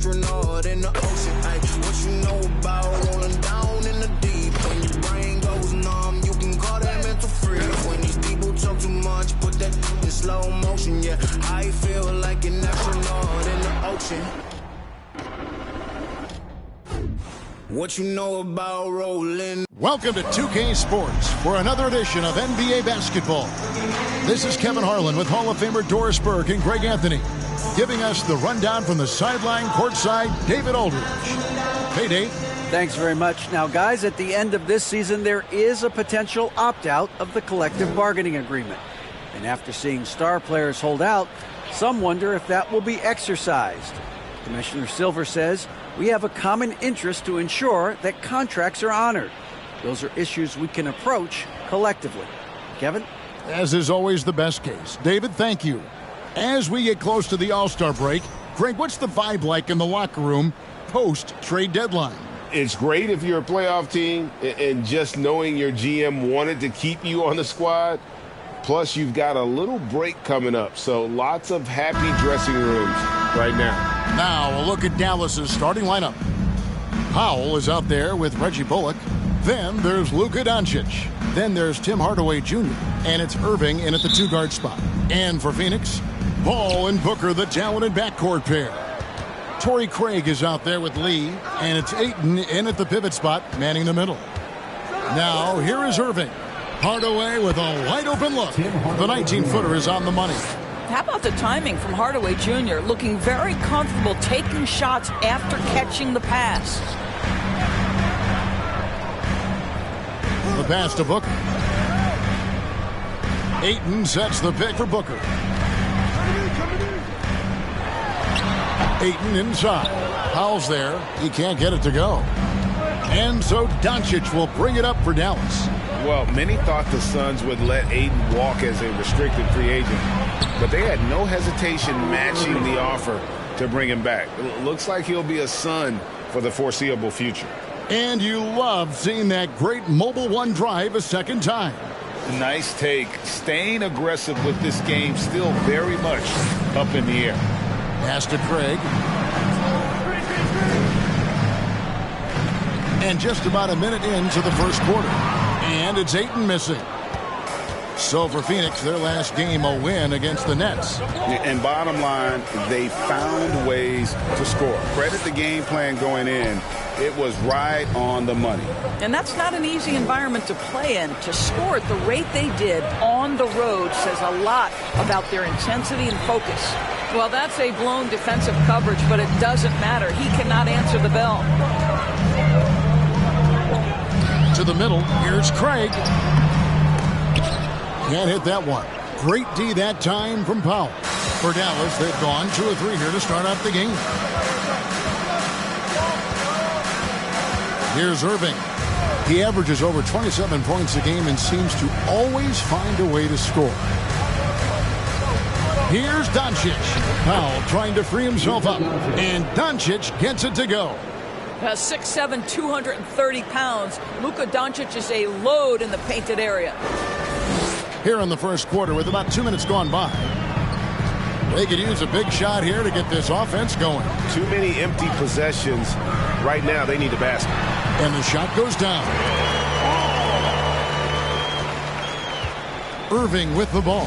astronaut in the ocean. Ay, what you know about rolling down in the deep? When your brain goes numb, you can call that mental freeze. When these people talk too much, put that in slow motion. Yeah, I feel like an astronaut in the ocean. What you know about rolling? Welcome to 2K Sports for another edition of NBA basketball. This is Kevin Harlan with Hall of Famer Doris Burke and Greg Anthony, giving us the rundown from the sideline courtside, David Aldridge. Hey, Dave. Thanks very much. Now, guys, at the end of this season, there is a potential opt-out of the collective bargaining agreement. And after seeing star players hold out, some wonder if that will be exercised. Commissioner Silver says, we have a common interest to ensure that contracts are honored. Those are issues we can approach collectively. Kevin? As is always the best case. David, thank you. As we get close to the All-Star break, Greg, what's the vibe like in the locker room post-trade deadline? It's great if you're a playoff team, and just knowing your GM wanted to keep you on the squad. Plus, you've got a little break coming up, so lots of happy dressing rooms right now. Now, a look at Dallas's starting lineup. Powell is out there with Reggie Bullock. Then there's Luka Doncic. Then there's Tim Hardaway Jr. And it's Irving in at the two-guard spot. And for Phoenix, Ball and Booker, the talented backcourt pair. Torrey Craig is out there with Lee. And it's Ayton in at the pivot spot, manning the middle. Now, here is Irving. Hardaway with a wide-open look. The 19-footer is on the money. How about the timing from Hardaway Jr., looking very comfortable taking shots after catching the pass. The pass to Booker. Ayton sets the pick for Booker. Ayton inside. Powell's there. He can't get it to go. And so Doncic will bring it up for Dallas. Well, many thought the Suns would let Ayton walk as a restricted free agent, but they had no hesitation matching the offer to bring him back. It looks like he'll be a Sun for the foreseeable future. And you love seeing that great Mobile One drive a second time. Nice take. Staying aggressive with this game, still very much up in the air. Pass to Craig. And just about a minute into the first quarter. And it's Ayton missing. So for Phoenix, their last game a win against the Nets. And bottom line, they found ways to score. Credit the game plan going in. It was right on the money. And that's not an easy environment to play in. To score at the rate they did on the road says a lot about their intensity and focus. Well, that's a blown defensive coverage, but it doesn't matter. He cannot answer the bell. To the middle, here's Craig. Can't hit that one. Great D that time from Powell. For Dallas, they've gone 2 of 3 here to start out the game. Here's Irving. He averages over 27 points a game and seems to always find a way to score. Here's Doncic. Powell trying to free himself up. And Doncic gets it to go. 6'7", 230 pounds. Luka Doncic is a load in the painted area. Here in the first quarter with about 2 minutes gone by. They could use a big shot here to get this offense going. Too many empty possessions. Right now, they need a basket. And the shot goes down. Irving with the ball.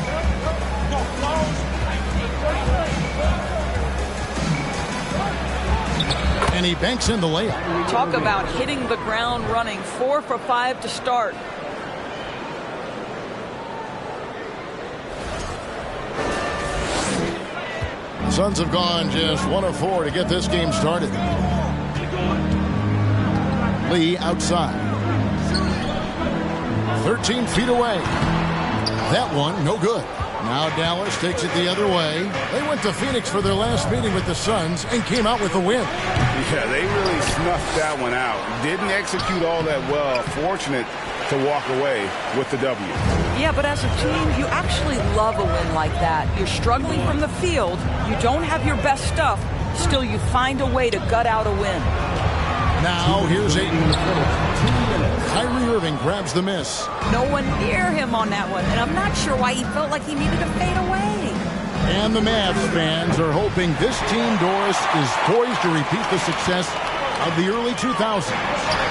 And he banks in the layup. Talk about hitting the ground running. 4 for 5 to start. Suns have gone just 1 of 4 to get this game started. Lee outside. 13 feet away. That one, no good. Now Dallas takes it the other way. They went to Phoenix for their last meeting with the Suns and came out with a win. Yeah, they really snuffed that one out. Didn't execute all that well. Fortunate to walk away with the W. Yeah, but as a team, you actually love a win like that. You're struggling from the field. You don't have your best stuff. Still, you find a way to gut out a win. Now, here's Ayton. Kyrie Irving grabs the miss. No one near him on that one, and I'm not sure why he felt like he needed to fade away. And the Mavs fans are hoping this team, Doris, is poised to repeat the success of the early 2000s.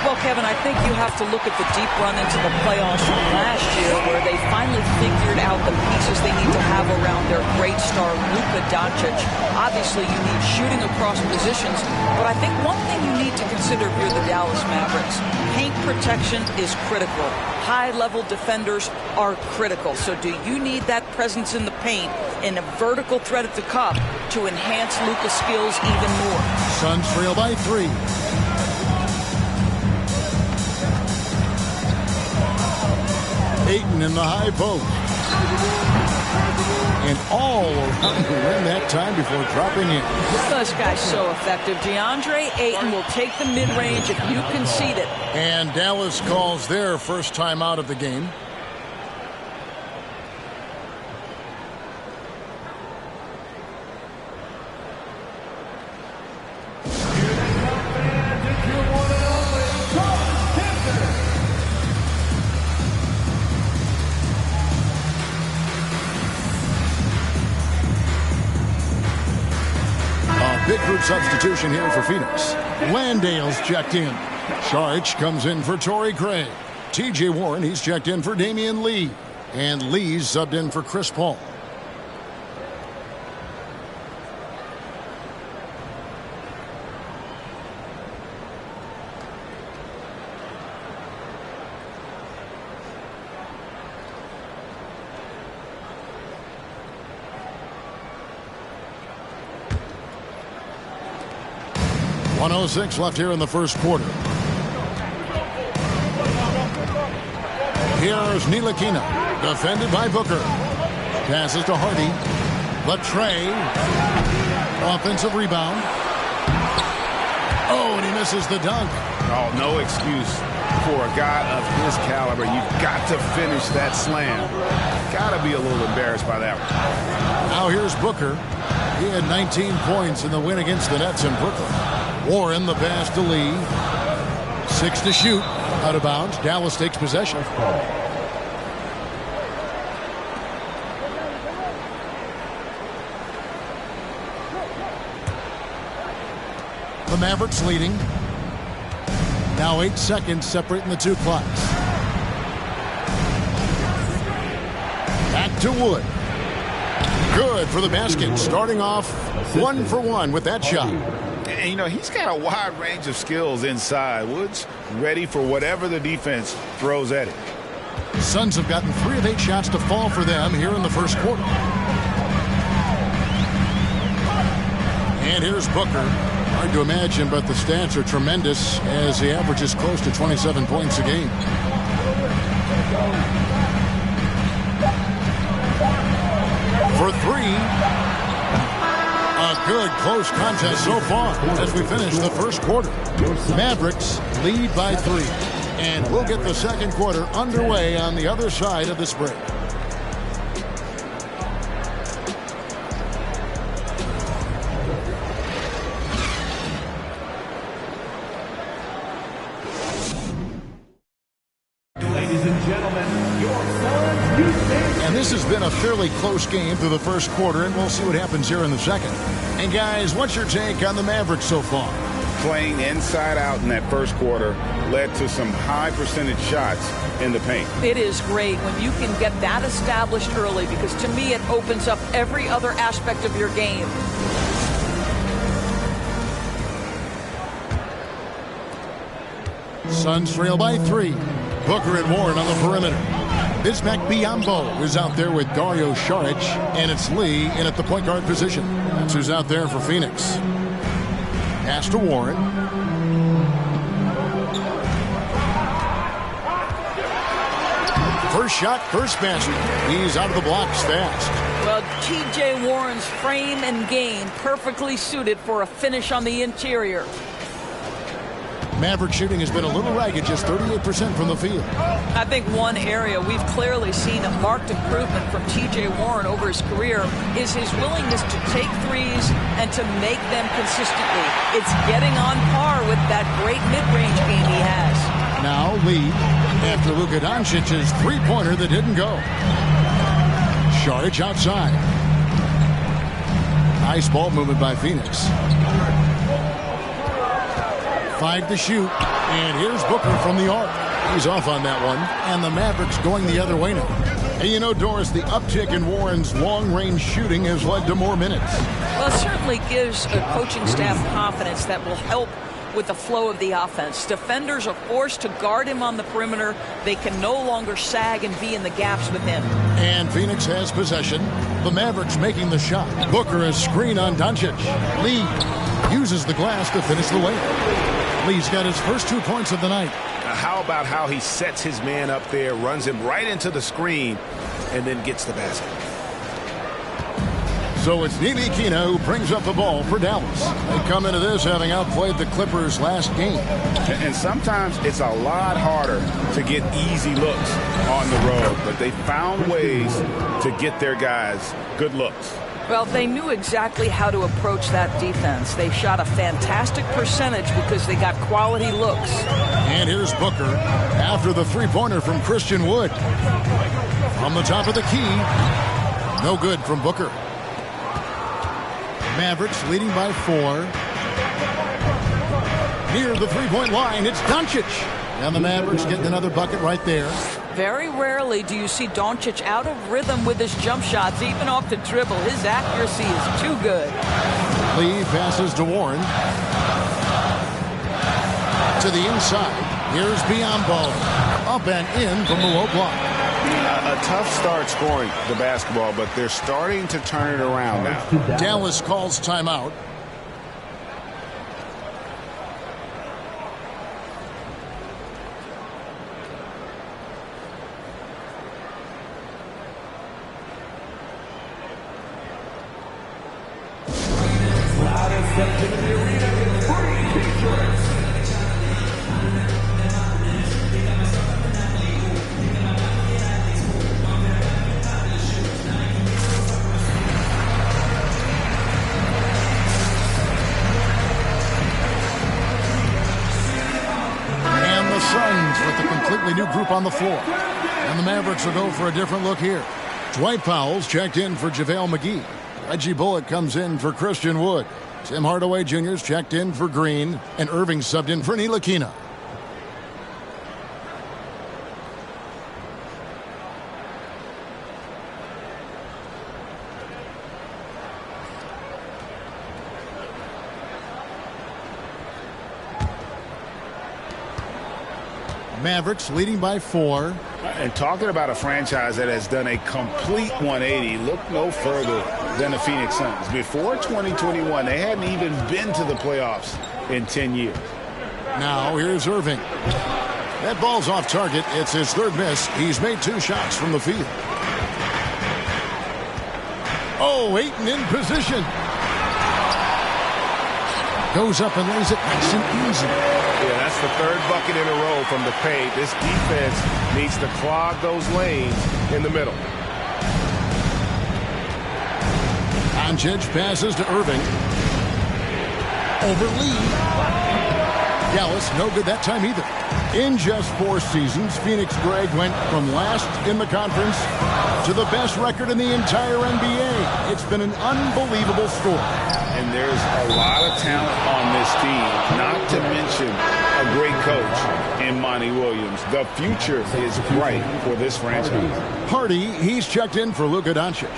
Well, Kevin, I think you have to look at the deep run into the playoffs from last year where they finally figured out the pieces they need to have around their great star, Luka Doncic. Obviously, you need shooting across positions, but I think one thing you need to consider if you're the Dallas Mavericks, paint protection is critical. High-level defenders are critical. So do you need that presence in the paint and a vertical threat at the cup to enhance Luka's skills even more? Suns trail by 3. Ayton in the high post. And all around the rim that time before dropping in. This guy's so effective. DeAndre Ayton will take the mid-range if you concede it. And Dallas calls their first time out of the game. Big group substitution here for Phoenix. Landale's checked in. Saric comes in for Torrey Craig. T.J. Warren, he's checked in for Damian Lee. And Lee's subbed in for Chris Paul. .106 left here in the first quarter. Here's Ntilikina, defended by Booker. Passes to Hardy. Latrey. Offensive rebound. Oh, and he misses the dunk. Oh, no excuse for a guy of his caliber. You've got to finish that slam. Got to be a little embarrassed by that one. Now here's Booker. He had 19 points in the win against the Nets in Brooklyn. Warren the pass to Lee. 6 to shoot. Out of bounds. Dallas takes possession. The Mavericks leading. Now 8 seconds separating the two clocks. Back to Wood. Good for the basket. Starting off 1 for 1 with that shot. And, you know, he's got a wide range of skills inside. Wood's ready for whatever the defense throws at it. Suns have gotten 3 of 8 shots to fall for them here in the first quarter. And here's Booker. Hard to imagine, but the stats are tremendous as he averages close to 27 points a game. For 3. A good close contest so far as we finish the first quarter. Mavericks lead by 3. And we'll get the second quarter underway on the other side of this break. This has been a fairly close game through the first quarter, and we'll see what happens here in the second. And guys, what's your take on the Mavericks so far? Playing inside out in that first quarter led to some high percentage shots in the paint. It is great when you can get that established early, because to me it opens up every other aspect of your game. Suns trail by 3. Booker and Warren on the perimeter. Bismack Biyombo is out there with Dario Saric, and it's Lee in at the point guard position. That's who's out there for Phoenix. Pass to Warren. First shot, first basket. He's out of the blocks fast. Well, T.J. Warren's frame and game perfectly suited for a finish on the interior. Maverick shooting has been a little ragged, just 38% from the field. I think one area we've clearly seen a marked improvement from T.J. Warren over his career is his willingness to take threes and to make them consistently. It's getting on par with that great mid-range game he has. Now Lee, after Luka Doncic's three-pointer that didn't go. Saric outside. Nice ball movement by Phoenix. 5 to shoot. And here's Booker from the arc. He's off on that one. And the Mavericks going the other way now. And you know, Doris, the uptick in Warren's long-range shooting has led to more minutes. Well, it certainly gives a coaching staff confidence that will help with the flow of the offense. Defenders are forced to guard him on the perimeter. They can no longer sag and be in the gaps with him. And Phoenix has possession. The Mavericks making the shot. Booker is screen on Doncic. Lee uses the glass to finish the layup. Lee's got his first 2 points of the night. Now, how about how he sets his man up there, runs him right into the screen, and then gets the basket. So it's Ntilikina who brings up the ball for Dallas. They come into this having outplayed the Clippers last game. And sometimes it's a lot harder to get easy looks on the road, but they found ways to get their guys good looks. Well, they knew exactly how to approach that defense. They shot a fantastic percentage because they got quality looks. And here's Booker after the three-pointer from Christian Wood. From the top of the key. No good from Booker. Mavericks leading by 4. Near the three-point line, it's Doncic. And the Mavericks getting another bucket right there. Very rarely do you see Doncic out of rhythm with his jump shots, even off the dribble. His accuracy is too good. Lee passes to Warren. To the inside. Here's Biyombo. Up and in from the low block. A tough start scoring the basketball, but they're starting to turn it around now. Dallas calls timeout. New group on the floor. And the Mavericks will go for a different look here. Dwight Powell's checked in for JaVale McGee. Reggie Bullock comes in for Christian Wood. Tim Hardaway Jr.'s checked in for Green. And Irving subbed in for Ntilikina. Mavericks leading by 4. And talking about a franchise that has done a complete 180, look no further than the Phoenix Suns. Before 2021, they hadn't even been to the playoffs in 10 years. Now here's Irving. That ball's off target. It's his third miss. He's made 2 shots from the field. Oh, Ayton in position. Goes up and lays it nice and easy. Yeah, that's the third bucket in a row from the paint. This defense needs to clog those lanes in the middle. Doncic passes to Irving. Over Lee. Dallas no good that time either. In just 4 seasons, Phoenix Greg went from last in the conference to the best record in the entire NBA. It's been an unbelievable story. And there's a lot of talent on this team, not to mention a great coach in Monty Williams. The future is bright for this franchise. Hardy, he's checked in for Luka Doncic.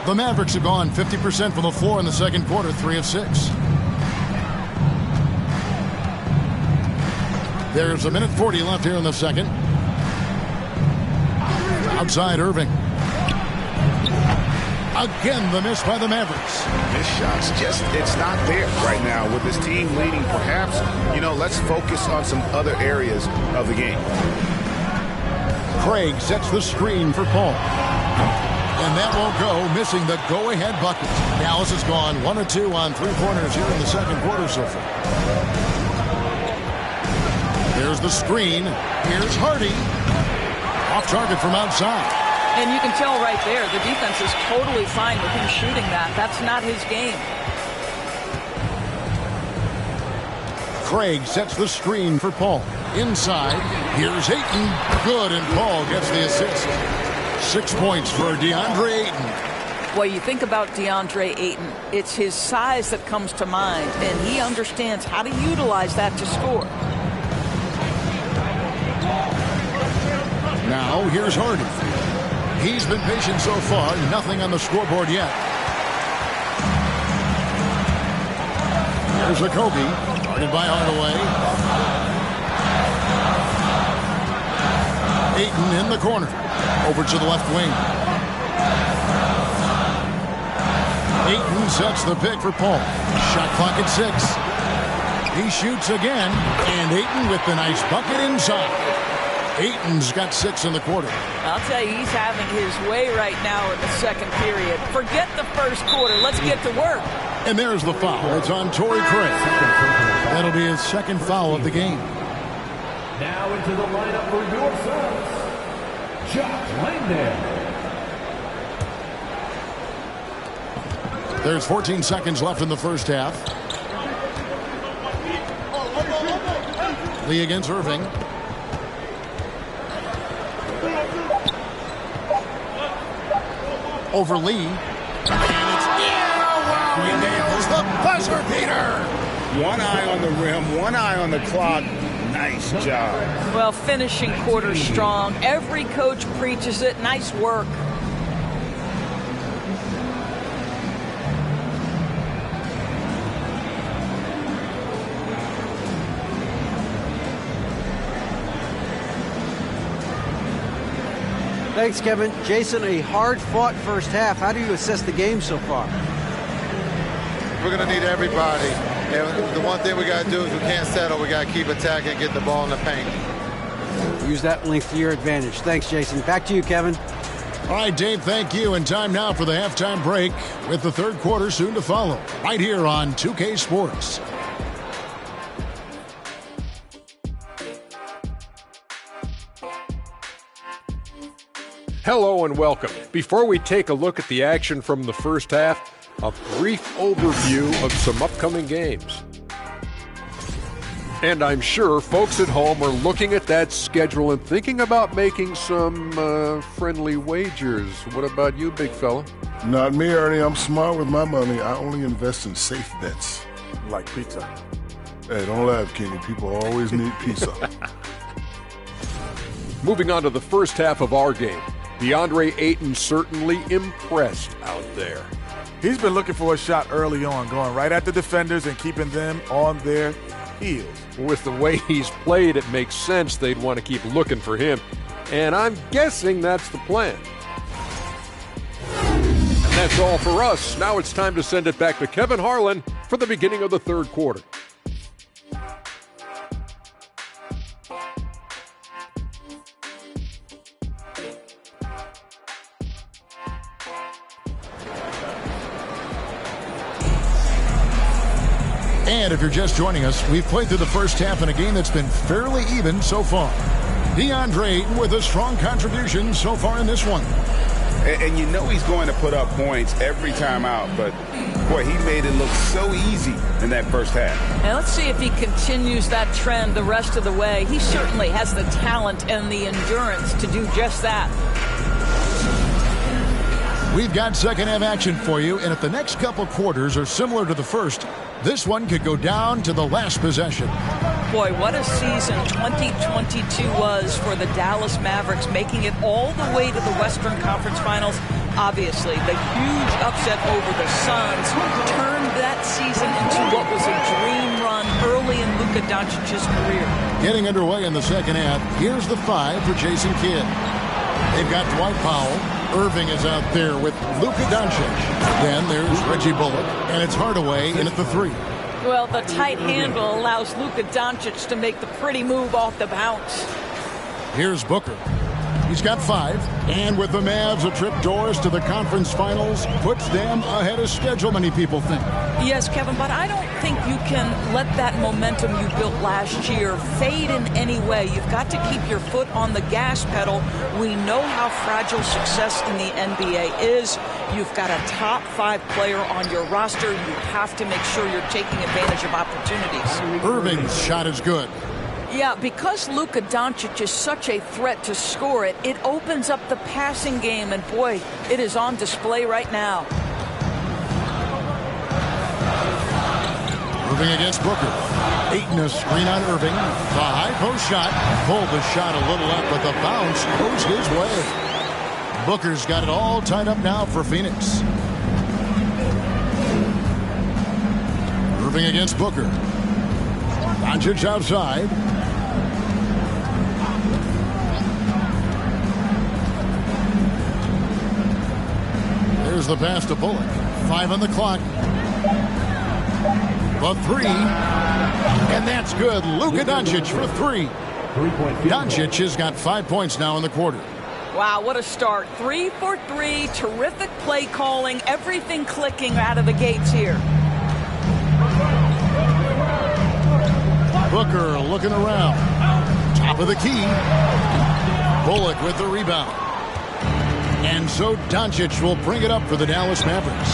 The Mavericks have gone 50% from the floor in the second quarter, 3 of 6. There's 1:40 left here in the second. Outside Irving. Again, the miss by the Mavericks. This shot's just, it's not there right now with this team leading. Perhaps, let's focus on some other areas of the game. Craig sets the screen for Paul. And that won't go, missing the go-ahead bucket. Dallas has gone 1 of 2 on 3-pointers here in the second quarter so far. There's the screen. Here's Hardy. Off target from outside. And you can tell right there, the defense is totally fine with him shooting that. That's not his game. Craig sets the screen for Paul. Inside, here's Ayton. Good, and Paul gets the assist. 6 points for DeAndre Ayton. Well, you think about DeAndre Ayton, it's his size that comes to mind, and he understands how to utilize that to score. Now, here's Harden. He's been patient so far, nothing on the scoreboard yet. Here's a Kobe, guarded by Hardaway. Ayton in the corner, over to the left wing. Ayton sets the pick for Paul. Shot clock at 6. He shoots again, and Ayton with the nice bucket inside. Ayton's got 6 in the quarter. I'll tell you, he's having his way right now in the second period. Forget the first quarter. Let's get to work. And there's the foul. It's on Torrey Craig. That'll be his second foul of the game. Now into the lineup for your Suns, Jock Langdon. There's 14 seconds left in the first half. Lee against Irving. Over Lee. And it's in. Oh, wow. He nails the buzzer beater. One eye on the rim, one eye on the clock. Nice job. Well, finishing quarter strong. Every coach preaches it. Nice work. Thanks, Kevin. Jason, a hard-fought first half. How do you assess the game so far? We're going to need everybody. And the one thing we got to do is we can't settle. We got to keep attacking and get the ball in the paint. Use that length to your advantage. Thanks, Jason. Back to you, Kevin. All right, Dave, thank you. And time now for the halftime break with the third quarter soon to follow. Right here on 2K Sports. Hello and welcome. Before we take a look at the action from the first half, a brief overview of some upcoming games. And I'm sure folks at home are looking at that schedule and thinking about making some friendly wagers. What about you, big fella? Not me, Ernie. I'm smart with my money. I only invest in safe bets. Like pizza. Hey, don't laugh, Kenny. People always need pizza. Moving on to the first half of our game. DeAndre Ayton certainly impressed out there. He's been looking for a shot early on, going right at the defenders and keeping them on their heels. With the way he's played, it makes sense they'd want to keep looking for him. And I'm guessing that's the plan. And that's all for us. Now it's time to send it back to Kevin Harlan for the beginning of the third quarter. And if you're just joining us, we've played through the first half in a game that's been fairly even so far. DeAndre Ayton with a strong contribution so far in this one. And you know he's going to put up points every time out, but, boy, he made it look so easy in that first half. And let's see if he continues that trend the rest of the way. He certainly has the talent and the endurance to do just that. We've got second half action for you, and if the next couple quarters are similar to the first, this one could go down to the last possession. Boy, what a season 2022 was for the Dallas Mavericks, making it all the way to the Western Conference Finals. Obviously, the huge upset over the Suns turned that season into what was a dream run early in Luka Doncic's career. Getting underway in the second half, here's the 5 for Jason Kidd. They've got Dwight Powell. Irving is out there with Luka Doncic. Then there's Reggie Bullock, and it's Hardaway in at the 3. Well, the tight handle allows Luka Doncic to make the pretty move off the bounce. Here's Booker. He's got 5. And with the Mavs a trip doors to the conference finals, puts them ahead of schedule, many people think. Yes, Kevin, but I don't think you can let that momentum you built last year fade in any way. You've got to keep your foot on the gas pedal. We know how fragile success in the NBA is. You've got a top 5 player on your roster. You have to make sure you're taking advantage of opportunities. Irving's shot is good. Yeah, because Luka Doncic is such a threat to score it, it opens up the passing game, and boy, it is on display right now. Irving against Booker. Ayton a screen on Irving. The high post shot. Pulled the shot a little up, but the bounce goes his way. Booker's got it all tied up now for Phoenix. Irving against Booker. Doncic outside. There's the pass to Bullock. 5 on the clock. The 3. And that's good. Luka Doncic for 3. Doncic has got 5 points now in the quarter. Wow, what a start. 3 for 3. Terrific play calling. Everything clicking out of the gates here. Booker looking around. Top of the key. Bullock with the rebound. And so Doncic will bring it up for the Dallas Mavericks.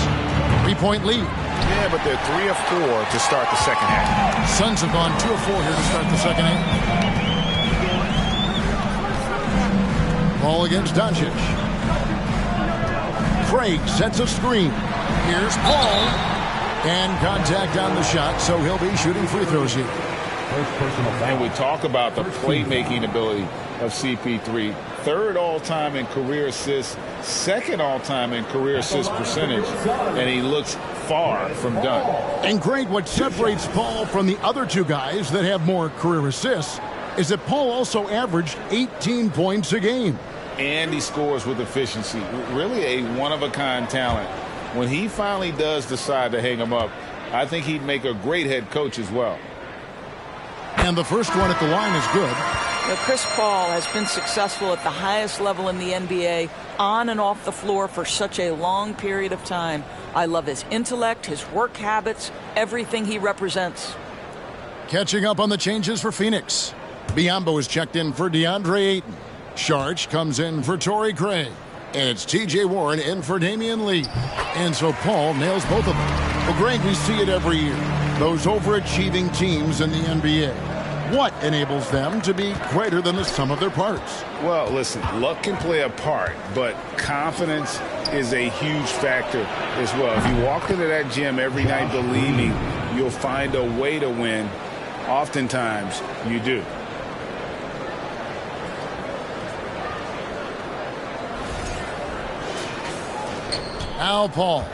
3-point lead. Yeah, but they're 3 of 4 to start the second half. Suns have gone 2 of 4 here to start the second half. Ball against Doncic. Craig sets a screen. Here's Paul. And contact on the shot, so he'll be shooting free throws here. And we talk about the playmaking ability of CP3. 3rd all-time in career assists, 2nd all-time in career assist percentage, and he looks far from done. And great, what separates Paul from the other 2 guys that have more career assists is that Paul also averaged 18 points a game. And he scores with efficiency. Really a one-of-a-kind talent. When he finally does decide to hang him up, I think he'd make a great head coach as well. And the first one at the line is good. Now, Chris Paul has been successful at the highest level in the NBA, on and off the floor for such a long period of time. I love his intellect, his work habits, everything he represents. Catching up on the changes for Phoenix. Biyombo is checked in for DeAndre Ayton. Sharch comes in for Torrey Craig. And it's T.J. Warren in for Damian Lee. And so Paul nails both of them. Well, Greg, we see it every year. Those overachieving teams in the NBA. What enables them to be greater than the sum of their parts? Well, listen, luck can play a part, but confidence is a huge factor as well. If you walk into that gym every night believing you'll find a way to win, oftentimes you do. Al Paul.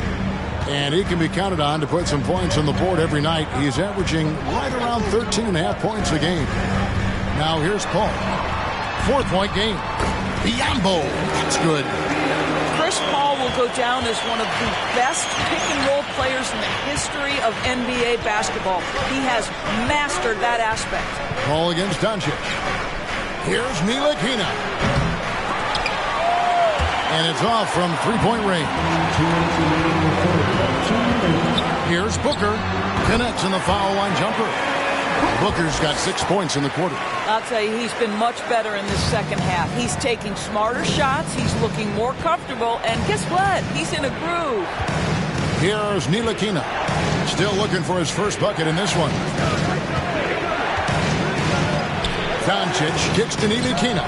And he can be counted on to put some points on the board every night. He's averaging right around 13.5 points a game. Now here's Paul. 4-point game. Biyombo. That's good. Chris Paul will go down as one of the best pick-and-roll players in the history of NBA basketball. He has mastered that aspect. Paul against Doncic. Here's Ntilikina. And it's off from 3-point range. Here's Booker. Connects in the foul line jumper. Booker's got 6 points in the quarter. I'll tell you, he's been much better in this second half. He's taking smarter shots. He's looking more comfortable. And guess what? He's in a groove. Here's Ntilikina. Still looking for his first bucket in this one. Doncic kicks to Ntilikina.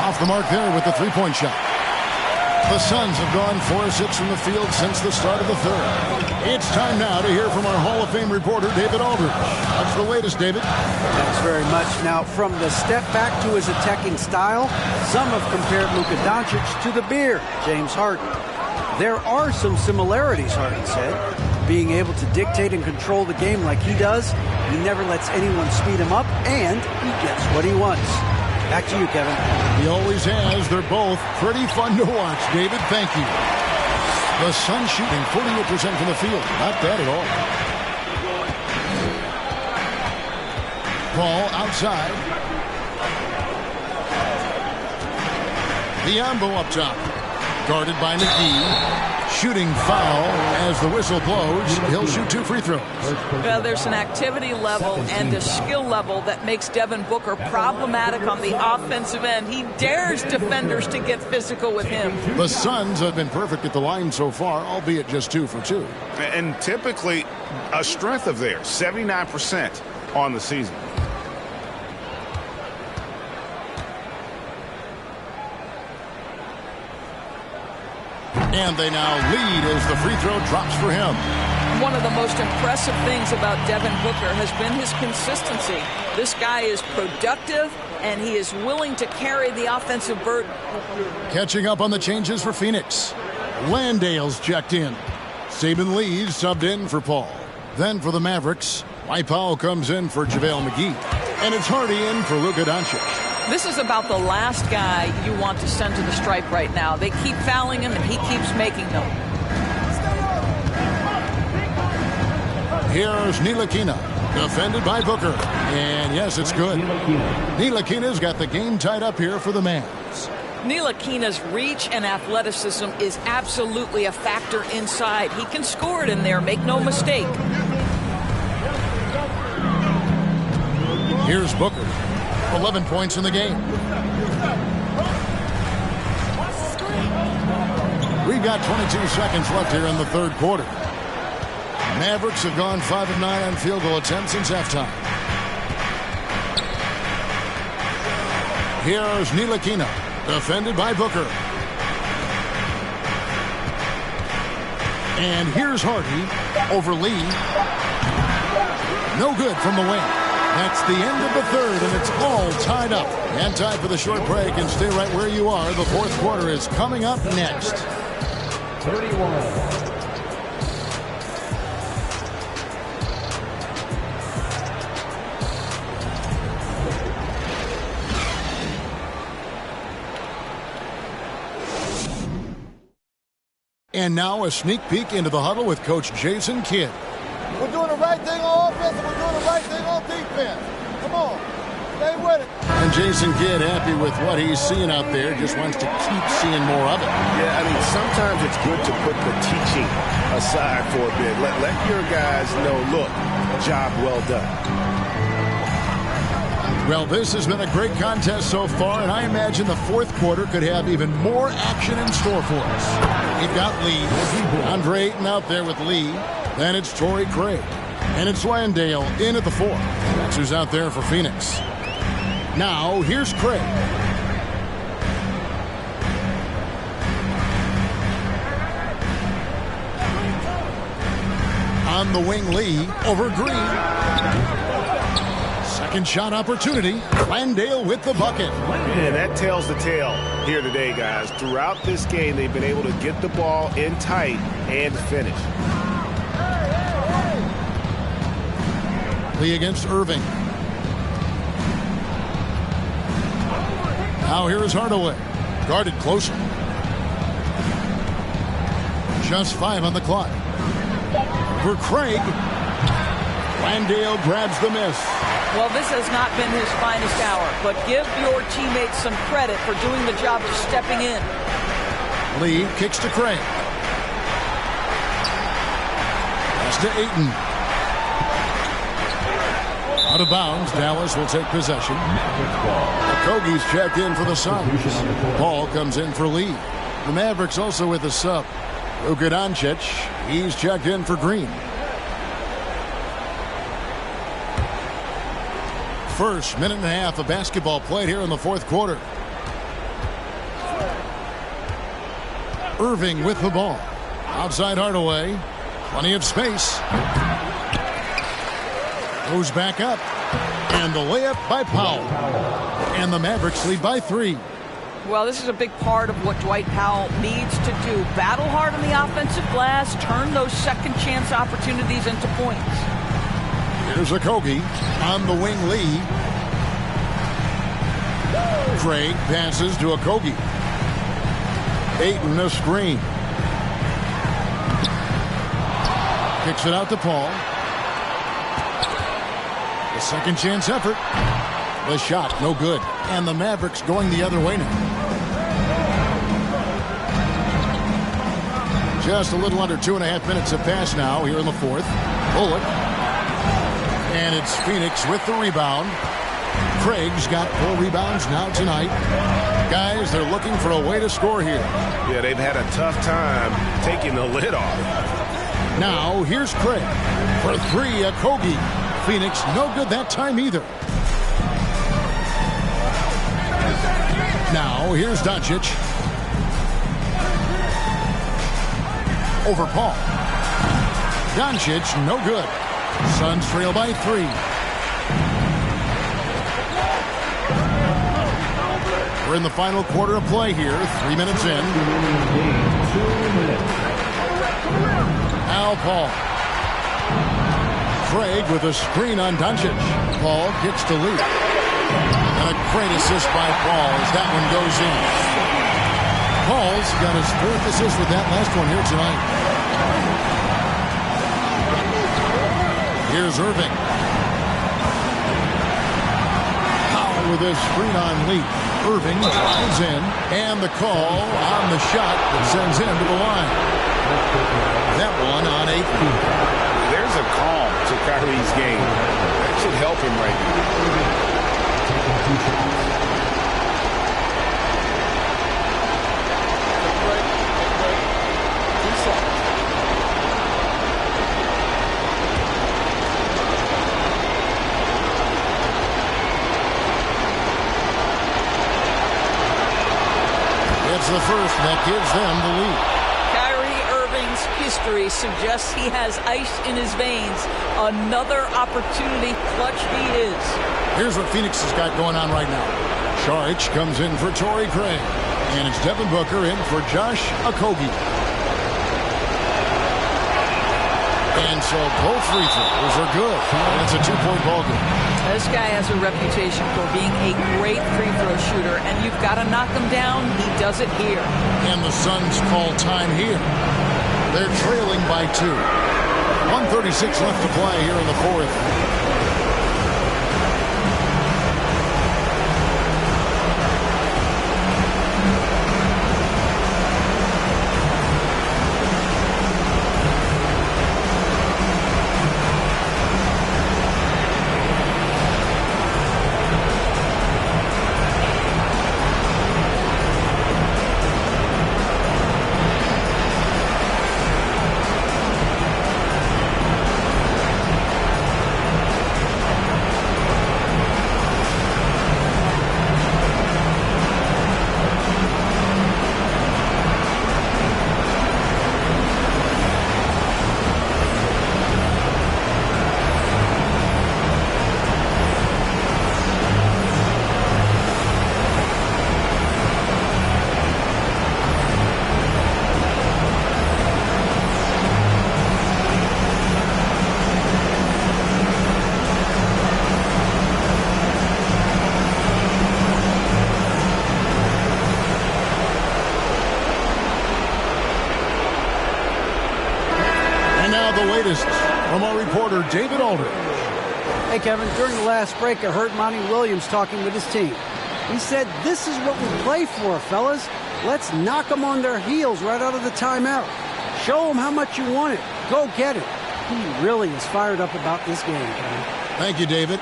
Off the mark there with the 3-point shot. The Suns have gone 4 of 6 from the field since the start of the third. It's time now to hear from our Hall of Fame reporter, David Aldridge. What's the latest, David? Thanks very much. Now, from the step back to his attacking style, some have compared Luka Doncic to the Bear, James Harden. There are some similarities, Harden said. Being able to dictate and control the game like he does, he never lets anyone speed him up, and he gets what he wants. Back to you, Kevin. He always has. They're both pretty fun to watch. David, thank you. The Suns shooting 48% from the field. Not bad at all. Paul outside. Biyombo up top. Guarded by McGee. Shooting foul as the whistle blows. He'll shoot 2 free throws. Well, there's an activity level and a skill level that makes Devin Booker problematic on the offensive end. He dares defenders to get physical with him. The Suns have been perfect at the line so far, albeit just 2 for 2. And typically a strength of theirs, 79% on the season. And they now lead as the free throw drops for him. One of the most impressive things about Devin Booker has been his consistency. This guy is productive, and he is willing to carry the offensive burden. Catching up on the changes for Phoenix. Landale's checked in. Saban Lee subbed in for Paul. Then for the Mavericks, Dwight Powell comes in for JaVale McGee. And it's Hardy in for Luka Doncic. This is about the last guy you want to send to the stripe right now. They keep fouling him, and he keeps making them. Here's Ntilikina, defended by Booker. And yes, it's good. Ntilikina's got the game tied up here for the Mavs. Ntilikina's reach and athleticism is absolutely a factor inside. He can score it in there, make no mistake. Here's Booker. 11 points in the game. We've got 22 seconds left here in the third quarter. Mavericks have gone 5 of 9 on field goal attempts since halftime. Here's Ntilikina, defended by Booker. And here's Hardy over Lee. No good from the wing. That's the end of the third, and it's all tied up. And time for the short break, and stay right where you are. The fourth quarter is coming up next. 31. And now a sneak peek into the huddle with Coach Jason Kidd. We're doing the right thing on offense, and we're doing the right thing on defense. Come on, stay with it. And Jason Kidd happy with what he's seeing out there, just wants to keep seeing more of it. Yeah, I mean, sometimes it's good to put the teaching aside for a bit. Let your guys know, look, job well done. Well, this has been a great contest so far, and I imagine the fourth quarter could have even more action in store for us. We've got Lee, Andre Ayton out there with Lee. Then it's Torrey Craig. And it's Landale in at the 4. That's who's out there for Phoenix. Now, here's Craig. On the wing, Lee over Green. Second shot opportunity. Landale with the bucket. And that tells the tale here today, guys. Throughout this game, they've been able to get the ball in tight and finish. Lee against Irving. Now here is Hardaway. Guarded closer. Just 5 on the clock. For Craig. Landale grabs the miss. Well, this has not been his finest hour, but give your teammates some credit for doing the job of stepping in. Lee kicks to Craig. Pass to Ayton. Out of bounds, Dallas will take possession. Okogie's checked in for the Suns. Ball comes in for Lee. The Mavericks also with a sub. Luka Doncic, he's checked in for Green. First minute and a half of basketball played here in the fourth quarter. Irving with the ball. Outside Hardaway. Plenty of space. Goes back up. And the layup by Powell. And the Mavericks lead by 3. Well, this is a big part of what Dwight Powell needs to do. Battle hard on the offensive glass. Turn those second chance opportunities into points. Here's Okogie on the wing. Lee. Craig passes to Okogie. Ayton a screen. Kicks it out to Paul. The second chance effort. The shot no good. And the Mavericks going the other way now. Just a little under 2.5 minutes have passed now here in the fourth. Bullock. And it's Phoenix with the rebound. Craig's got 4 rebounds now tonight. Guys, they're looking for a way to score here. Yeah, they've had a tough time taking the lid off. Now, here's Craig. For 3, Okogie. Phoenix, no good that time either. Now, here's Doncic. over Paul. Doncic, no good. Suns trail by 3. We're in the final quarter of play here. 3 minutes in. Now Paul. Craig with a screen on Doncic. Paul gets to lead. And a great assist by Paul as that one goes in. Paul's got his 4th assist with that last one here tonight. Here's Irving. Powell with a screen on Lee. Irving drives in, and the call on the shot that sends him to the line. That one on 8. There's a calm to Kyrie's game. That should help him right now. It's the first that gives them the lead. Kyrie Irving's history suggests he has ice in his veins. Another opportunity. Clutch he is. Here's what Phoenix has got going on right now. Saric comes in for Torrey Craig. And it's Devin Booker in for Josh Okogie. And so both free throws are good. And it's a 2-point ball game. This guy has a reputation for being a great free throw shooter, and you've got to knock him down. He does it here. And the Suns call time here. They're trailing by 2. 1:36 left to play here in the 4th. From our reporter, David Aldridge. Hey, Kevin, during the last break, I heard Monty Williams talking with his team. He said, this is what we play for, fellas. Let's knock them on their heels right out of the timeout. Show them how much you want it. Go get it. He really is fired up about this game, Kevin. Thank you, David.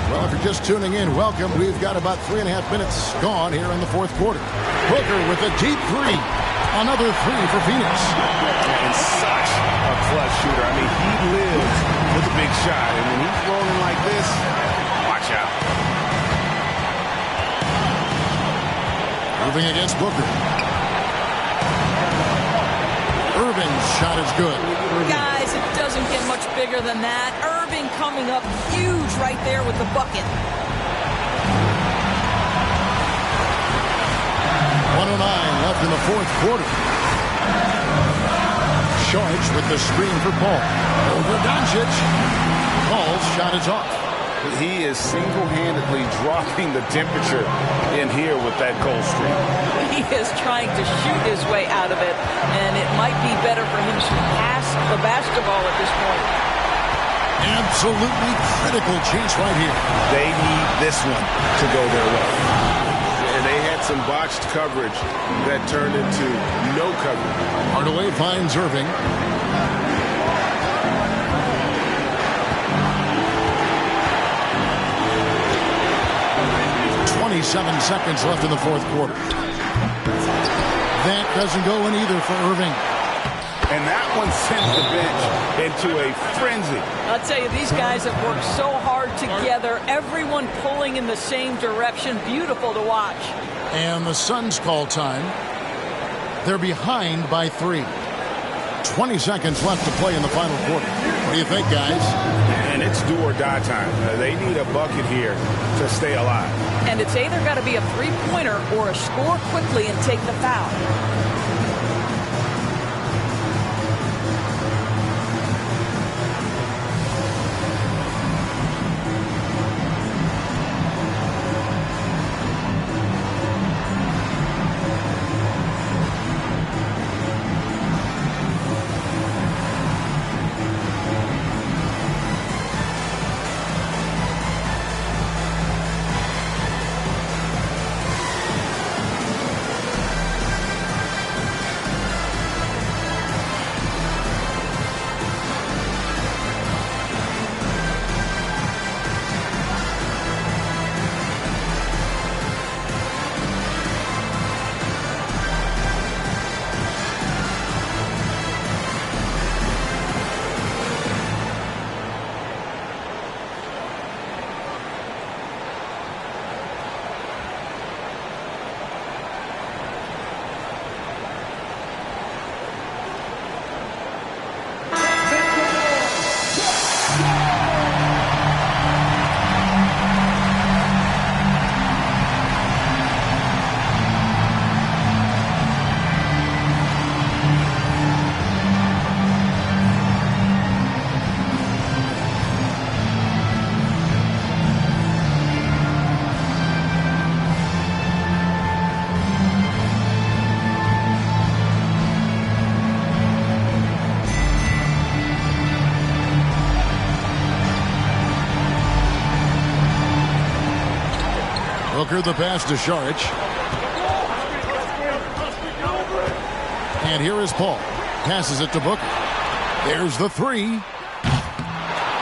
Well, if you're just tuning in, welcome. We've got about 3.5 minutes gone here in the 4th quarter. Booker with a deep 3. Another 3 for Phoenix. And such a clutch shooter. I mean, he lives with a big shot. And when he's rolling like this, watch out. Moving against Booker. Irving's shot is good. Guys, it doesn't get much bigger than that. Irving coming up huge right there with the bucket. 1:09 left in the 4th quarter. Saric with the screen for Paul. Over Doncic. Paul's shot is off. He is single-handedly dropping the temperature in here with that cold streak. He is trying to shoot his way out of it, and it might be better for him to pass the basketball at this point. Absolutely critical chance right here. They need this one to go their way. And they had some botched coverage that turned into no coverage. Hardaway finds Irving. 27 seconds left in the 4th quarter. That doesn't go in either for Irving. And that one sends the bench into a frenzy. I'll tell you, these guys have worked so hard together, everyone pulling in the same direction. Beautiful to watch. And the Suns call time. They're behind by 3. 20 seconds left to play in the final quarter. What do you think, guys? And it's do or die time. They need a bucket here to stay alive. And it's either got to be a three-pointer or a score quickly and take the foul. Booker the pass to Šarić. And here is Paul. Passes it to Booker. There's the three.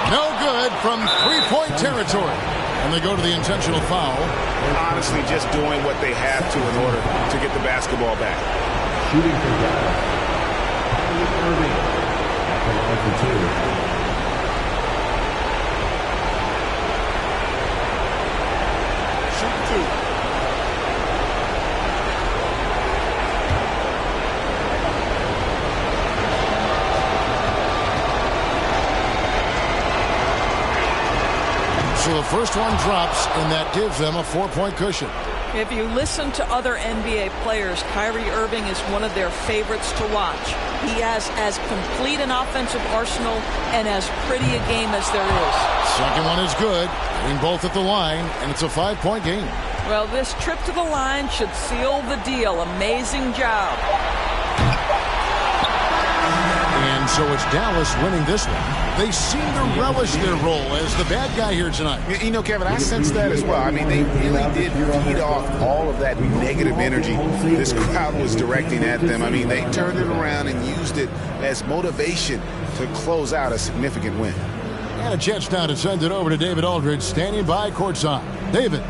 No good from three-point territory. And they go to the intentional foul. Honestly, just doing what they have to in order to get the basketball back. Shooting for Dallas. Luka Irving at the line for 2. So the first one drops, and that gives them a 4-point cushion. If you listen to other NBA players, Kyrie Irving is one of their favorites to watch. He has as complete an offensive arsenal and as pretty a game as there is. Second one is good, getting both at the line, and it's a 5-point game. Well, this trip to the line should seal the deal. Amazing job. And so it's Dallas winning this one. They seem to relish their role as the bad guy here tonight. You know, Kevin, I sense that as well. I mean, they really did feed off all of that negative energy this crowd was directing at them. I mean, they turned it around and used it as motivation to close out a significant win. And a chance now to send it over to David Aldridge, standing by courtside. David.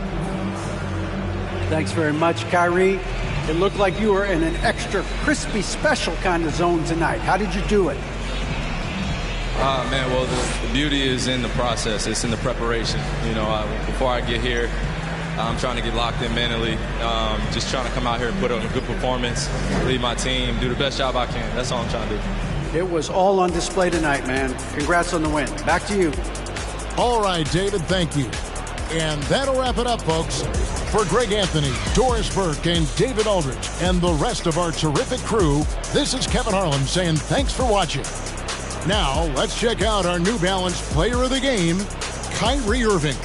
Thanks very much, Kyrie. It looked like you were in an extra crispy special kind of zone tonight. How did you do it? Man, well, the beauty is in the process. It's in the preparation. You know, before I get here, I'm trying to get locked in mentally. Just trying to come out here and put on a good performance, lead my team, do the best job I can. That's all I'm trying to do. It was all on display tonight, man. Congrats on the win. Back to you. All right, David, thank you. And that'll wrap it up, folks. For Greg Anthony, Doris Burke, and David Aldridge, and the rest of our terrific crew, this is Kevin Harlan saying thanks for watching. Now, let's check out our New Balance Player of the Game, Kyrie Irving.